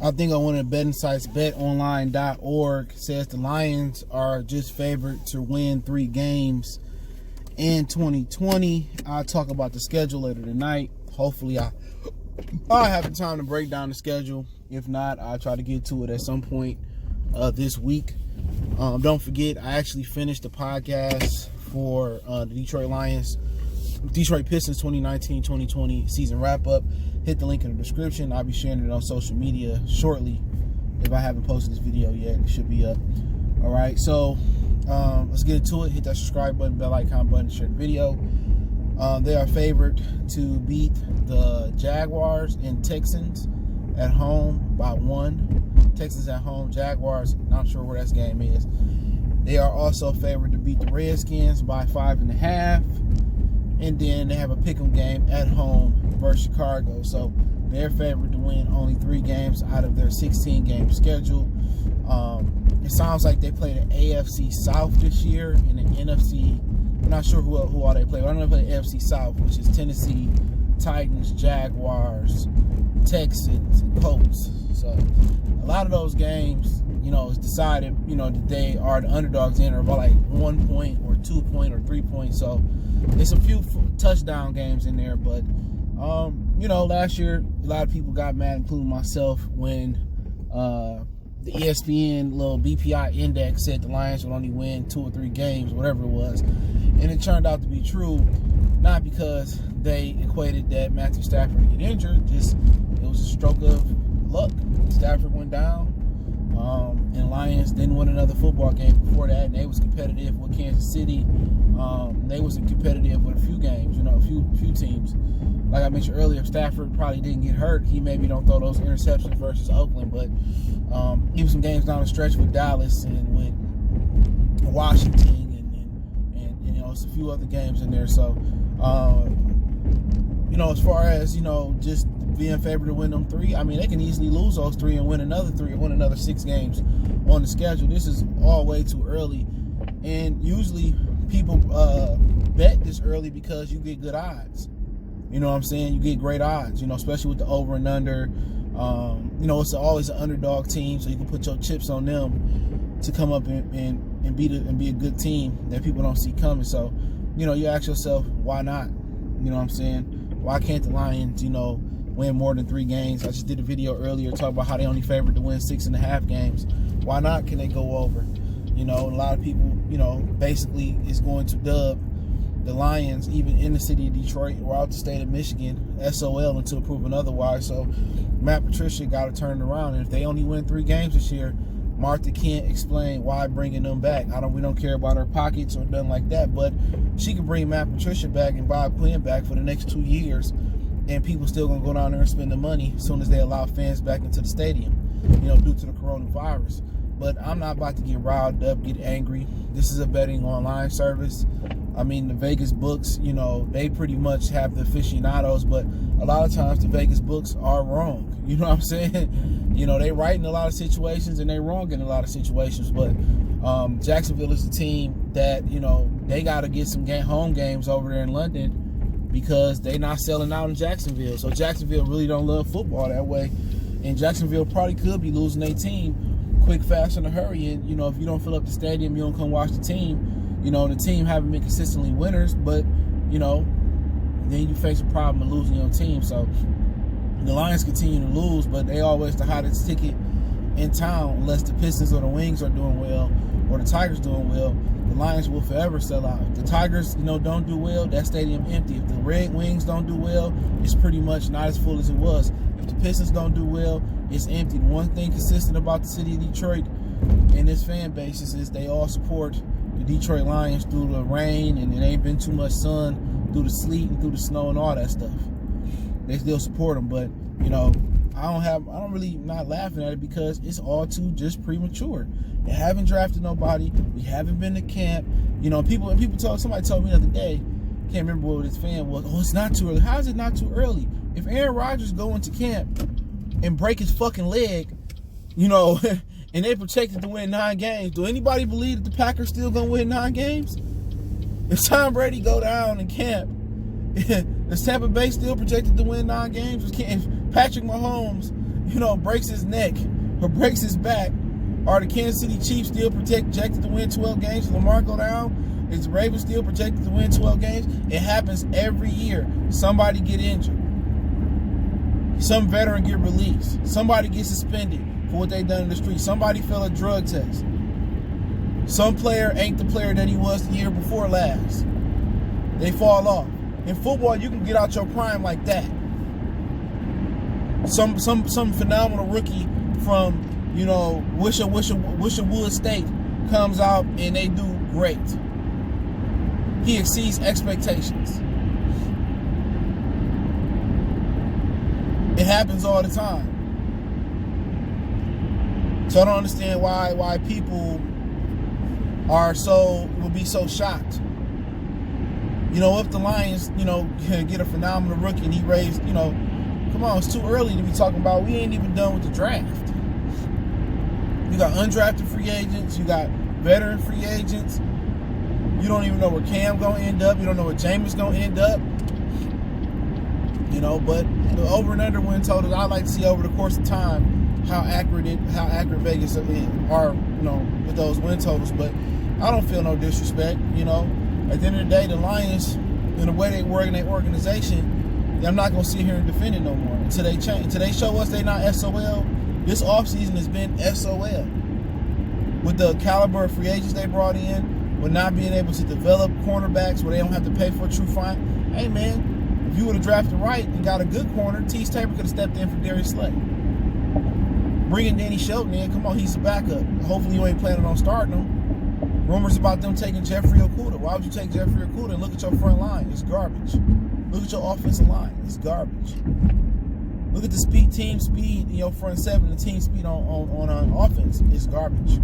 I think on one of the betting sites, betonline.org, says the Lions are just favored to win 3 games in 2020. I'll talk about the schedule later tonight. Hopefully I'll have the time to break down the schedule. If not, I'll try to get to it at some point this week. Don't forget, I actually finished the podcast for the Detroit Pistons 2019-2020 season wrap-up. Hit the link in the description. I'll be sharing it on social media shortly. If I haven't posted this video yet, it should be up. All right, so let's get into it. Hit that subscribe button, bell icon button, share the video. They are favored to beat the Jaguars and Texans at home by 1. Texans at home, Jaguars, not sure where that game is. They are also favored to beat the Redskins by 5.5. And then they have a pick'em game at home versus Chicago. So they're favored to win only 3 games out of their 16-game schedule. It sounds like they play the AFC South this year, and the NFC, I'm not sure who all they play. But I know they play the AFC South, which is Tennessee, Titans, Jaguars, Texans, and Colts. So a lot of those games, it's decided, that they are the underdogs in, or about like 1 point or 2 point or 3 points. So there's a few touchdown games in there, but last year a lot of people got mad, including myself, when the ESPN little BPI index said the Lions would only win 2 or 3 games, whatever it was, and it turned out to be true. Not because they equated that Matthew Stafford would get injured, just it was a stroke of luck. Stafford went down, and Lions didn't win another football game before that, and they was competitive with Kansas City. They wasn't competitive with a few games, a few teams. Like I mentioned earlier, if Stafford probably didn't get hurt, he maybe don't throw those interceptions versus Oakland, but even some games down the stretch with Dallas and with Washington and it's a few other games in there. So as far as just being favored to win them 3, I mean, they can easily lose those 3 and win another 3 or win another 6 games on the schedule. This is all way too early, and usually people bet this early because you get good odds. You know what I'm saying? You get great odds, especially with the over and under. It's always an underdog team, so you can put your chips on them to come up and be a good team that people don't see coming. So, you ask yourself, why not? You know what I'm saying? Why can't the Lions, win more than 3 games? I just did a video earlier talking about how they only favored to win 6.5 games. Why not? Can they go over? A lot of people, basically is going to dub the Lions, even in the city of Detroit or out the state of Michigan, SOL until proven otherwise. So Matt Patricia got to turn it around. And if they only win 3 games this year, Martha can't explain why bringing them back. We don't care about her pockets or nothing like that, but she can bring Matt Patricia back and Bob Quinn back for the next 2 years, and people still gonna go down there and spend the money as soon as they allow fans back into the stadium, due to the coronavirus. But I'm not about to get riled up, get angry. This is a betting online service. I mean, the Vegas books, they pretty much have the aficionados, but a lot of times the Vegas books are wrong. You know what I'm saying? They right in a lot of situations and they wrong in a lot of situations. But Jacksonville is the team that, they got to get some home games over there in London because they not selling out in Jacksonville. So Jacksonville really don't love football that way. And Jacksonville probably could be losing their team quick, fast, in a hurry. And, if you don't fill up the stadium, you don't come watch the team. The team haven't been consistently winners, but, then you face a problem of losing your team. So the Lions continue to lose, but they always the hottest ticket in town unless the Pistons or the Wings are doing well or the Tigers doing well. The Lions will forever sell out. If the Tigers, don't do well, that stadium empty. If the Red Wings don't do well, it's pretty much not as full as it was. If the Pistons don't do well, it's empty. The one thing consistent about the city of Detroit and its fan bases is they all support the Detroit Lions through the rain, and it ain't been too much sun, through the sleet and through the snow and all that stuff. They still support them, but I don't really not laughing at it because it's all too just premature. They haven't drafted nobody. We haven't been to camp. Somebody told me the other day, can't remember what his fan was. Oh, it's not too early. How is it not too early? If Aaron Rodgers go into camp and break his fucking leg, and they projected to win 9 games, do anybody believe that the Packers still gonna win 9 games? If Tom Brady go down in camp, is Tampa Bay still projected to win 9 games? If Patrick Mahomes, breaks his neck or breaks his back, are the Kansas City Chiefs still projected to win 12 games? Does Lamar go down? Is the Ravens still projected to win 12 games? It happens every year. Somebody get injured. Some veteran get released. Somebody gets suspended for what they done in the street. Somebody failed a drug test. Some player ain't the player that he was the year before last. They fall off. In football, you can get out your prime like that. Some phenomenal rookie from, Wishawood State comes out and they do great. He exceeds expectations. It happens all the time. So I don't understand why people will be so shocked. If the Lions, get a phenomenal rookie and he raised, come on, it's too early to be talking about. We ain't even done with the draft. You got undrafted free agents. You got veteran free agents. You don't even know where Cam gonna end up. You don't know where Jameis gonna end up. But the over and under win totals, I like to see over the course of time how accurate Vegas are, with those win totals. But I don't feel no disrespect. At the end of the day, the Lions, in the way they work in their organization, I'm not gonna sit here and defend it no more until they change. Until they show us they're not SOL. This offseason has been SOL. With the caliber of free agents they brought in, with not being able to develop cornerbacks where they don't have to pay for a true fine. Hey man, if you would have drafted right and got a good corner, Tease Tabor could have stepped in for Darius Slay. Bringing Danny Shelton in, come on, he's the backup. Hopefully you ain't planning on starting him. Rumors about them taking Jeffrey Okudah. Why would you take Jeffrey Okudah and look at your front line? It's garbage. Look at your offensive line. It's garbage. Look at the team speed in your front seven, the team speed on offense. It's garbage.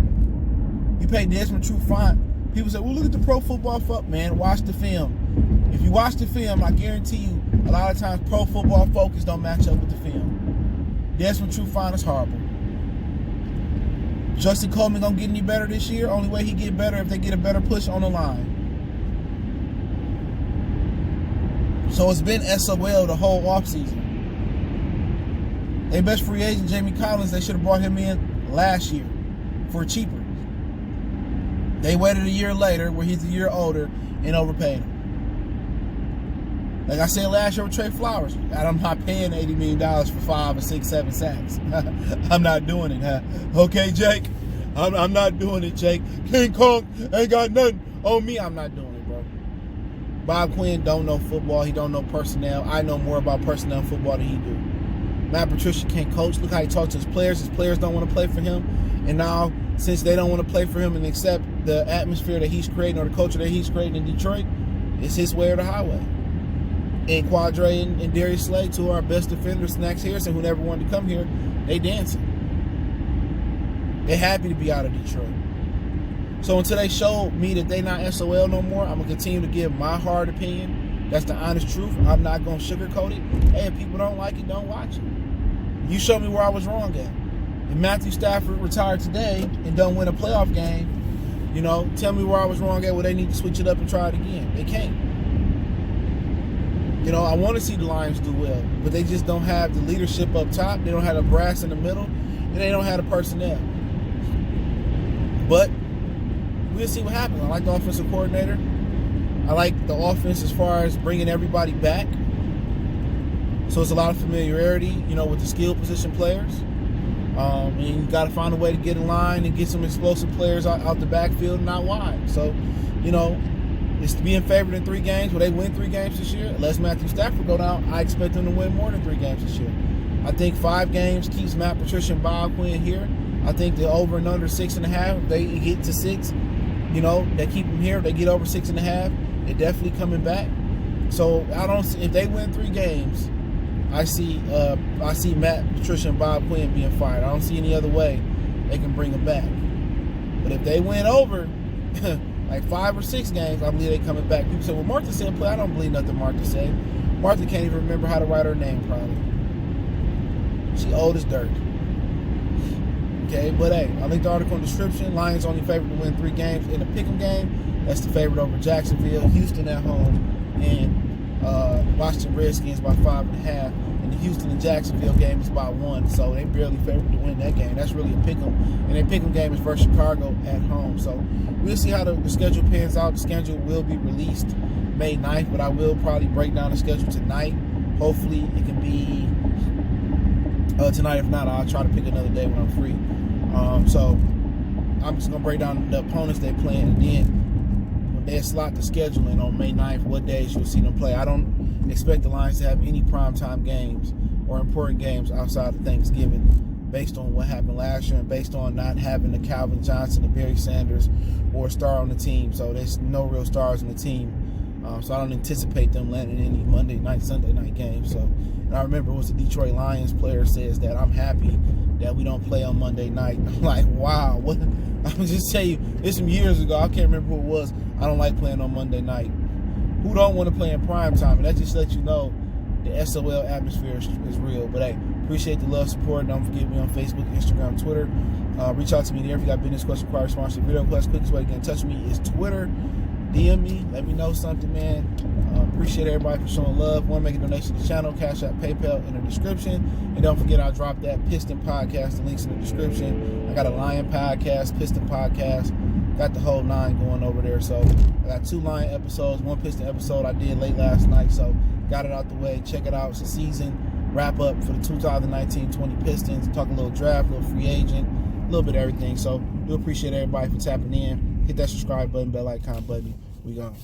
You pay Desmond True fine. People say, well, look at the Pro Football Focus. Man, watch the film. If you watch the film, I guarantee you, a lot of times Pro Football Focus don't match up with the film. Desmond True fine is horrible. Justin Coleman gonna get any better this year? Only way he get better if they get a better push on the line. So it's been SOL the whole offseason. Their best free agent, Jamie Collins, they should have brought him in last year for cheaper. They waited a year later, where he's a year older, and overpaid him. Like I said last year with Trey Flowers, I'm not paying $80 million for 5 or 6, 7 sacks. I'm not doing it, huh? Okay, Jake? I'm not doing it, Jake. King Kong ain't got nothing on me. I'm not doing it, bro. Bob Quinn don't know football. He don't know personnel. I know more about personnel and football than he do. Matt Patricia can't coach. Look how he talks to his players. His players don't want to play for him. And now, since they don't want to play for him and accept the atmosphere that he's creating or the culture that he's creating in Detroit, it's his way or the highway. And Quadre and Darius Slay, two of our best defenders, Snacks Harrison, who never wanted to come here, they dancing. They're happy to be out of Detroit. So until they show me that they not SOL no more, I'm going to continue to give my hard opinion. That's the honest truth. I'm not going to sugarcoat it. Hey, if people don't like it, don't watch it. You show me where I was wrong at. If Matthew Stafford retired today and don't win a playoff game, tell me where I was wrong at, where they need to switch it up and try it again. They can't. I want to see the Lions do well, but they just don't have the leadership up top. They don't have the brass in the middle, and they don't have the personnel. But we'll see what happens. I like the offensive coordinator. I like the offense as far as bringing everybody back. So it's a lot of familiarity, with the skill position players. And you got to find a way to get in line and get some explosive players out the backfield and not wide. So, it's being favored in 3 games. Will they win 3 games this year? Unless Matthew Stafford go down, I expect them to win more than 3 games this year. I think 5 games keeps Matt Patricia and Bob Quinn here. I think the over and under 6.5, if they get to 6, they keep them here. If they get over 6.5, they're definitely coming back. So if they win 3 games, I see Matt Patricia and Bob Quinn being fired. I don't see any other way they can bring them back. But if they win over like 5 or 6 games, I believe they coming back. People say, well, Martha said play. I don't believe nothing Martha said. Martha can't even remember how to write her name probably. She old as dirt. Okay, but hey, I linked the article in the description. Lions only favored to win 3 games in a pick'em game. That's the favorite over Jacksonville, Houston at home, and Washington Redskins by 5.5, and the Houston and Jacksonville game is by 1. So they barely favored to win that game. That's really a pick 'em, and their pick 'em game is versus Chicago at home. So we'll see how the schedule pans out. The schedule will be released May 9th, but I will probably break down the schedule tonight. Hopefully it can be tonight. If not, I'll try to pick another day when I'm free. So I'm just going to break down the opponents they play, and then when they slot the scheduling on May 9th, what days you'll see them play. I don't expect the Lions to have any primetime games or important games outside of Thanksgiving based on what happened last year and based on not having the Calvin Johnson, the Barry Sanders, or a star on the team. So there's no real stars on the team. So I don't anticipate them landing any Monday night, Sunday night games. So, and I remember it was the Detroit Lions player says that I'm happy that we don't play on Monday night. I'm like, wow, what? I'm just tell you, it's some years ago. I can't remember who it was. I don't like playing on Monday night. Who don't want to play in prime time? And that just lets you know the SOL atmosphere is real. But hey, appreciate the love, support. Don't forget me on Facebook, Instagram, Twitter. Reach out to me there if you got business questions, inquiries, sponsorship, video requests. Quickest way to get in touch with me is Twitter. DM me, let me know something, man. Appreciate everybody for showing love. Want to make a donation to the channel, Cash App, PayPal in the description. And don't forget, I'll drop that Piston podcast. The link's in the description. I got a Lion podcast, Piston podcast. Got the whole 9 going over there. So I got 2 Lion episodes, 1 Piston episode I did late last night. So got it out the way. Check it out. It's a season wrap up for the 2019-20 Pistons. Talk a little draft, a little free agent, a little bit of everything. So do appreciate everybody for tapping in. Hit that subscribe button, bell icon button. We gone.